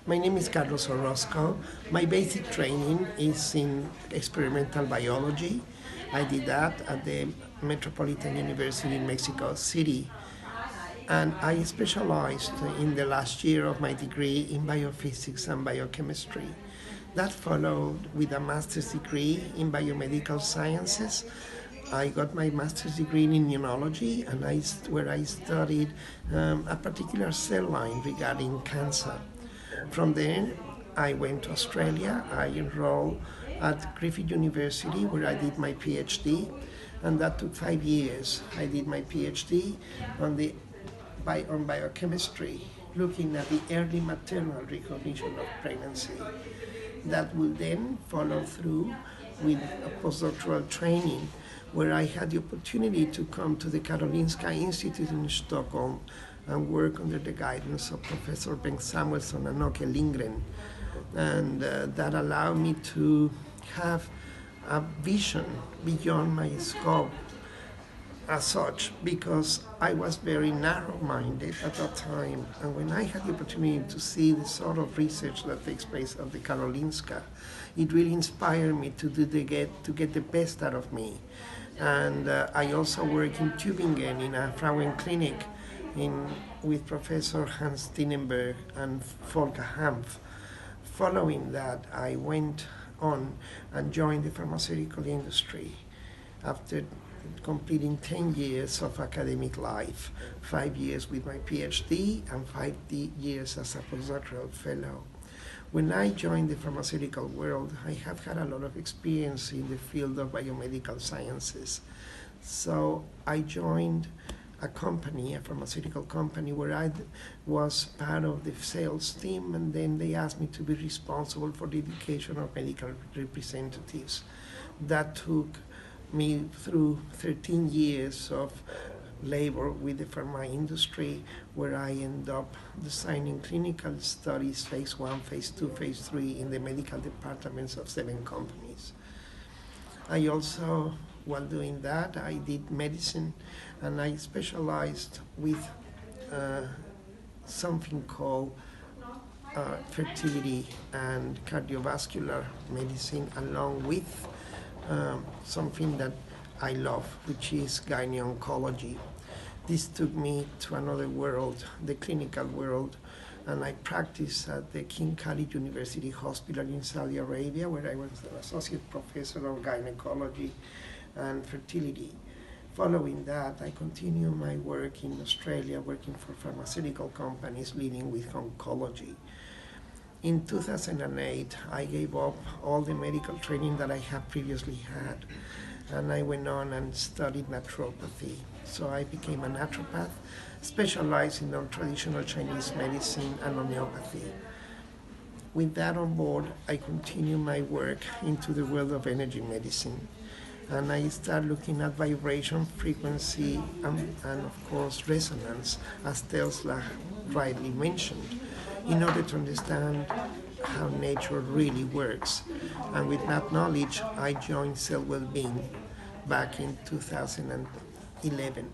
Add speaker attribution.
Speaker 1: My name is Carlos Orozco. My basic training is in experimental biology. I did that at the Metropolitan University in Mexico City. And I specialized in the last year of my degree in biophysics and biochemistry. That followed with a master's degree in biomedical sciences. I got my master's degree in immunology, and where I studied a particular cell line regarding cancer. From there, I went to Australia. I enrolled at Griffith University, where I did my PhD, and that took 5 years. I did my PhD on biochemistry, looking at the early maternal recognition of pregnancy. That will then follow through with a postdoctoral training, where I had the opportunity to come to the Karolinska Institute in Stockholm and work under the guidance of Professor Bengt Samuelsson and Åke Lindgren. And that allowed me to have a vision beyond my scope as such, because I was very narrow-minded at that time. And when I had the opportunity to see the sort of research that takes place at the Karolinska, it really inspired me to get the best out of me. And I also work in Tübingen in a Frauenklinik with Professor Hans Dinenberg and Volker Hanf. Following that, I went on and joined the pharmaceutical industry after completing 10 years of academic life, 5 years with my PhD and 5 years as a postdoctoral fellow. When I joined the pharmaceutical world, I have had a lot of experience in the field of biomedical sciences. So I joined a pharmaceutical company, where I was part of the sales team, and then they asked me to be responsible for the education of medical representatives. That took me through 13 years of labor with the pharma industry, where I end up designing clinical studies, phase 1, phase 2, phase 3 in the medical departments of 7 companies. I also, while doing that, I did medicine, and I specialized with something called fertility and cardiovascular medicine, along with something that I love, which is gyne-oncology. This took me to another world, the clinical world, and I practiced at the King Khalid University Hospital in Saudi Arabia, where I was an associate professor of gynecology and fertility. Following that, I continued my work in Australia, working for pharmaceutical companies, leading with oncology. In 2008, I gave up all the medical training that I had previously had, and I went on and studied naturopathy. So I became a naturopath, specialized in non-traditional Chinese medicine and homeopathy. With that on board, I continued my work into the world of energy medicine. And I started looking at vibration, frequency, and of course resonance, as Tesla rightly mentioned, in order to understand how nature really works. And with that knowledge, I joined Cell Wellbeing back in 2011.